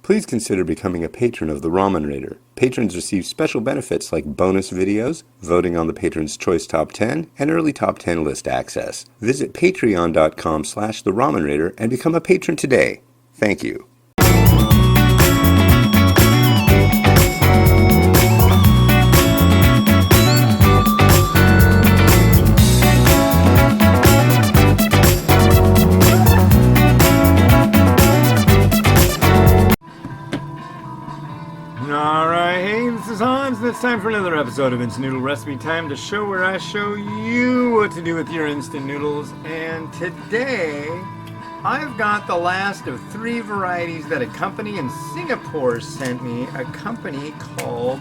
Please consider becoming a patron of the Ramen Raider. Patrons receive special benefits like bonus videos, voting on the Patron's Choice Top 10, and early Top 10 list access. Visit patreon.com/the Ramen Raider and become a patron today. Thank you. Alright, hey, this is Hans, and it's time for another episode of Instant Noodle Recipe Time, the show where I show you what to do with your instant noodles. And today, I've got the last of 3 varieties that a company in Singapore sent me, a company called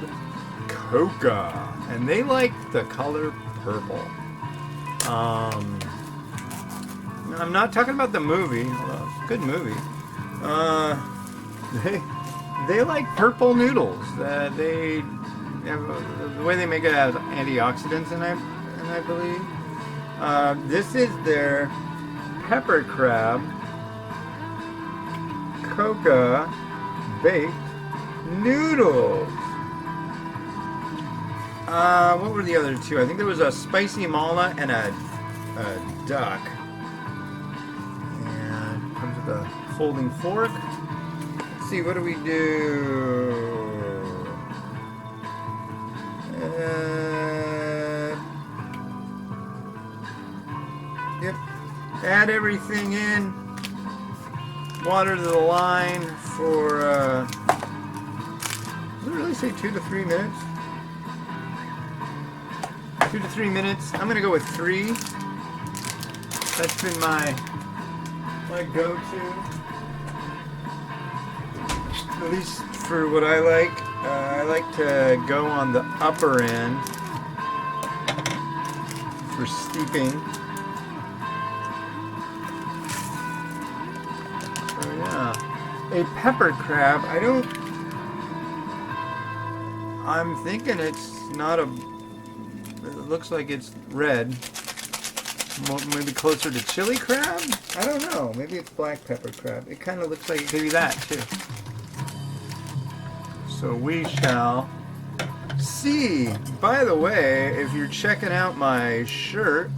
KOKA. And they like the color purple. I'm not talking about the movie, although it's a good movie. They like purple noodles. They have the way they make it has antioxidants in it, and I believe this is their pepper crab coca baked noodles. What were the other 2? I think there was a spicy mala and a duck. And it comes with a folding fork. See, what do we do? Yep. Add everything in. Water to the line for, does it really say 2 to 3 minutes? 2 to 3 minutes. I'm going to go with 3. That's been my go-to. At least for what I like to go on the upper end for steeping. So yeah, a pepper crab. I'm thinking it's not a. It looks like it's red. Maybe closer to chili crab. I don't know. Maybe it's black pepper crab. It kind of looks like it could be that too. So we shall see. By the way, if you're checking out my shirt,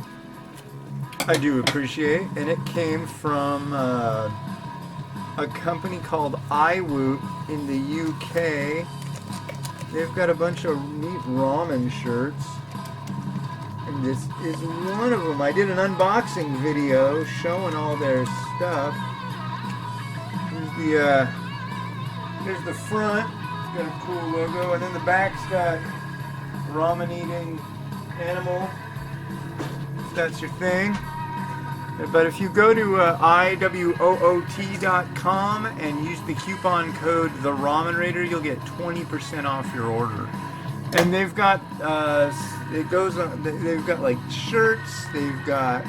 I do appreciate, and it came from a company called iWoot in the UK. They've got a bunch of neat ramen shirts, and this is one of them. I did an unboxing video showing all their stuff. Here's the front. Got a cool logo, and then the back's got ramen eating animal, if that's your thing. But if you go to iwoot.com and use the coupon code The Ramen Raider, you'll get 20% off your order. And they've got they've got like shirts, they've got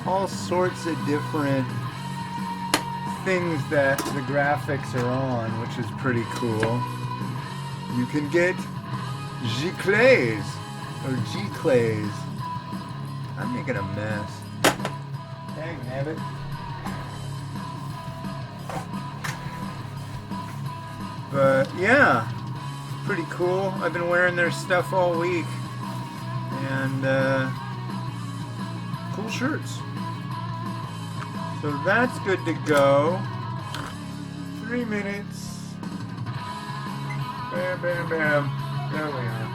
all sorts of different things that the graphics are on, which is pretty cool. You can get giclés or giclés. I'm making a mess. Dang nabbit. But yeah, pretty cool. I've been wearing their stuff all week, and cool shirts. So that's good to go. 3 minutes. Bam, bam, bam. There we are.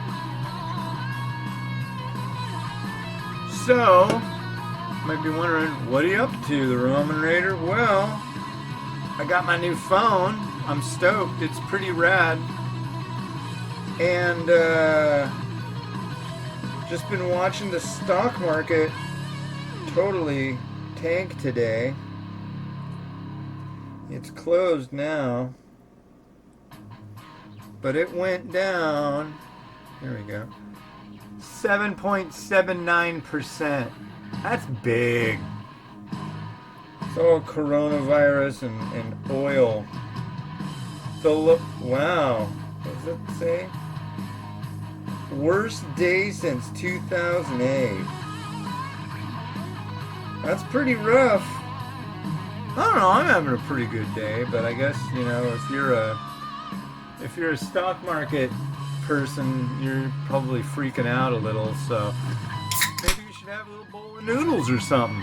So, you might be wondering, what are you up to, the Ramen Raider? Well, I got my new phone. I'm stoked. It's pretty rad. And, just been watching the stock market totally tank today. It's closed now, but it went down. Here we go. 7.79%. That's big. It's all coronavirus and oil. Wow. What does it say? Worst day since 2008. That's pretty rough. I don't know. I'm having a pretty good day, but I guess if you're a stock market person, you're probably freaking out a little. So maybe you should have a little bowl of noodles or something.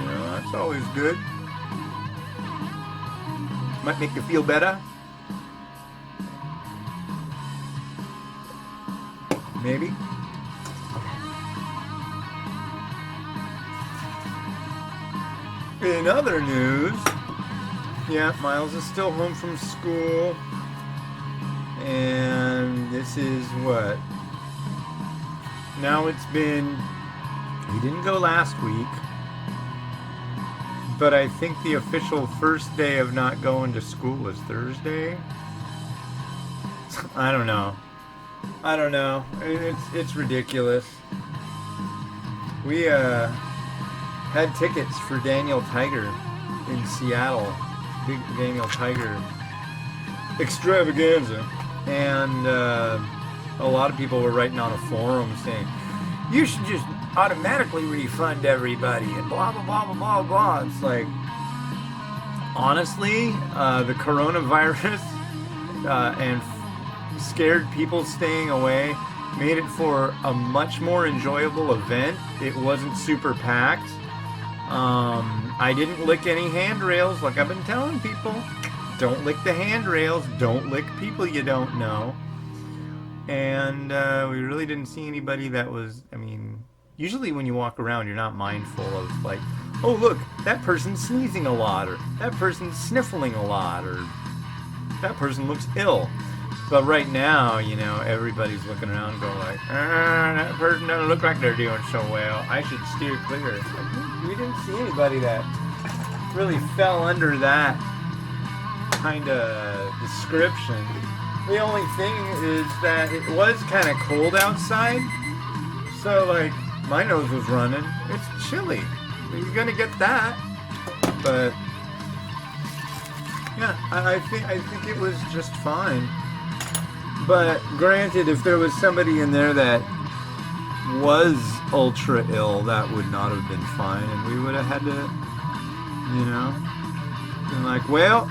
That's always good. Might make you feel better. Maybe. In other news, yeah, Miles is still home from school. And this is what? Now it's been... He didn't go last week. But I think the official first day of not going to school was Thursday. I don't know. It's ridiculous. We had tickets for Daniel Tiger in Seattle. Big Daniel Tiger extravaganza. And a lot of people were writing on a forum saying, you should just automatically refund everybody and blah, blah, blah, blah, blah, blah. It's like, honestly, the coronavirus and scared people staying away made it for a much more enjoyable event. It wasn't super packed. I didn't lick any handrails like I've been telling people. Don't lick the handrails. Don't lick people you don't know. And we really didn't see anybody that was, usually when you walk around, you're not mindful of like, oh, look, that person's sneezing a lot, or that person's sniffling a lot, or that person looks ill. But right now, everybody's looking around going like, that person doesn't look like they're doing so well. I should steer clear. We didn't see anybody that really fell under that kind of description. The only thing is that it was kind of cold outside. So, like, my nose was running. It's chilly. You're going to get that. But, yeah, I think it was just fine. But granted, if there was somebody in there that was ultra ill, that would not have been fine. And we would have had to, been like, well,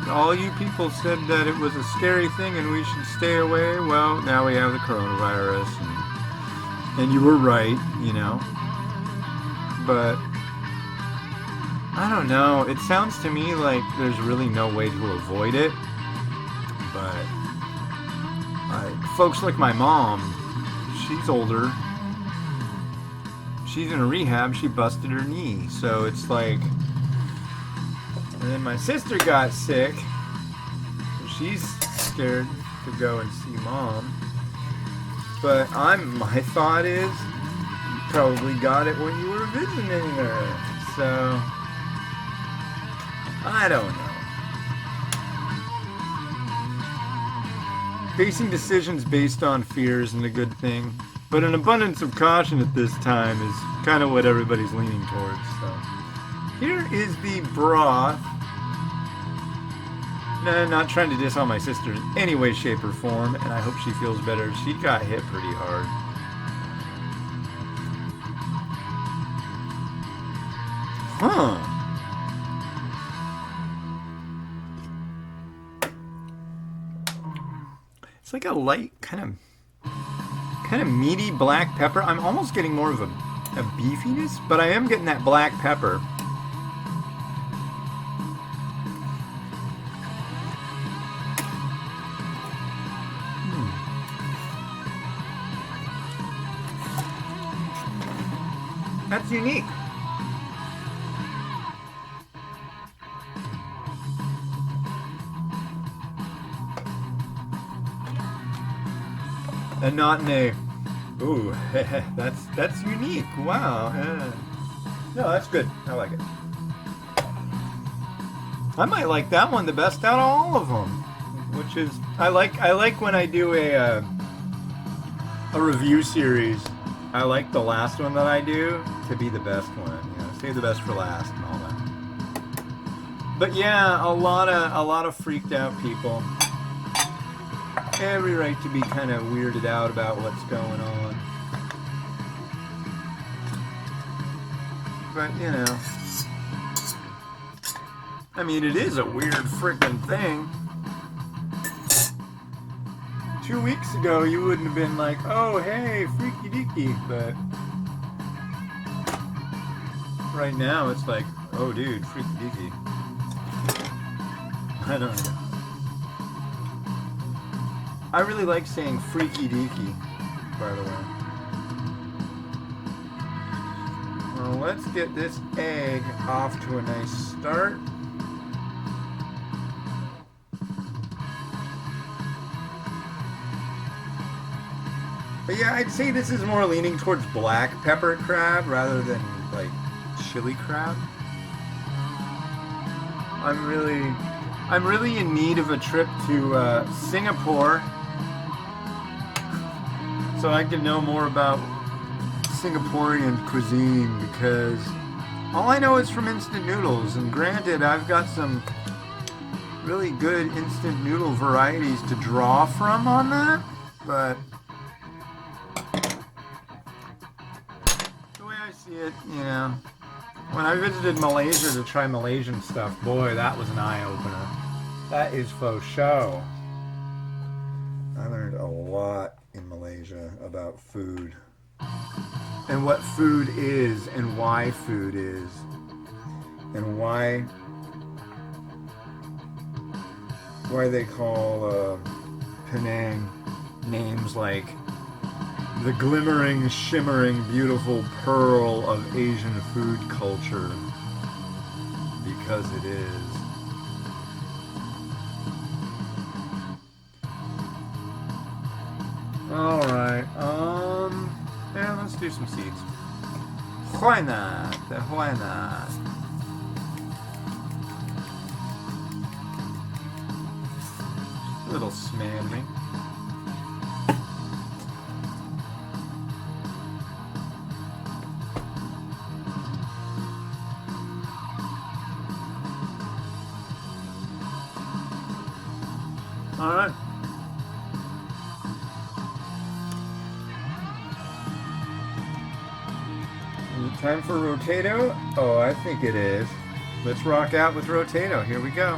all you people said that it was a scary thing and we should stay away. Well, now we have the coronavirus. And you were right, But, I don't know. It sounds to me like there's really no way to avoid it. But folks like my mom, she's older. She's in a rehab. She busted her knee. So it's like... And then my sister got sick. She's scared to go and see mom. But my thought is, you probably got it when you were visiting her. So, I don't know. Facing decisions based on fear isn't a good thing. But an abundance of caution at this time is kind of what everybody's leaning towards. So, here is the broth. No, I'm not trying to diss on my sister in any way, shape, or form, and I hope she feels better. She got hit pretty hard. Huh. It's like a light, kind of meaty black pepper. I'm almost getting more of a beefiness, but I am getting that black pepper. That's unique. And not in a, ooh, that's unique. Wow. No, that's good. I like it. I might like that one the best out of all of them. Which is, I like when I do a review series. I like the last one that I do to be the best one. Save the best for last and all that. But yeah, a lot of freaked out people. Every right to be kind of weirded out about what's going on. But I mean, it is a weird freaking thing. 2 weeks ago, you wouldn't have been like, oh, hey, freaky deaky, but right now it's like, oh, dude, freaky deaky. I don't know. I really like saying freaky deaky, by the way. Well, let's get this egg off to a nice start. But yeah, I'd say this is more leaning towards black pepper crab rather than like chili crab. I'm really in need of a trip to Singapore so I can know more about Singaporean cuisine, because all I know is from instant noodles, and granted I've got some really good instant noodle varieties to draw from on that, but the way I see it, you know, when I visited Malaysia to try Malaysian stuff, boy, that was an eye-opener. That is faux show. I learned a lot in Malaysia about food. And what food is, and why food is. And why they call Penang names like the glimmering, shimmering, beautiful pearl of Asian food culture. Because it is. Alright, yeah, let's do some seeds. Why not? Why not? A little smattering. Alright. Time for Rotato? Oh, I think it is. Let's rock out with Rotato. Here we go.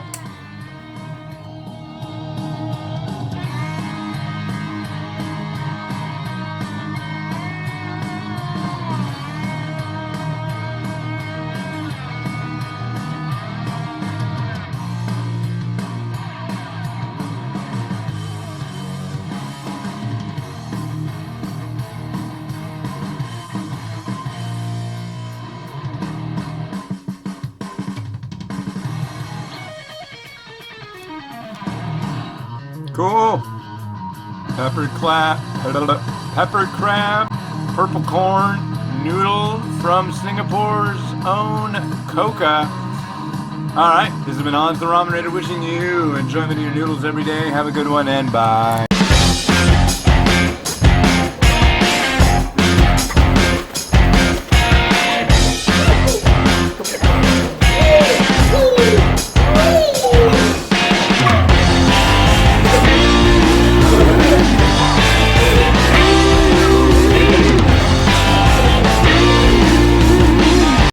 Cool. Pepper crab, purple corn, noodle from Singapore's own KOKA. Alright, this has been On the Ramen Raider wishing you enjoyment of your noodles every day. Have a good one and bye.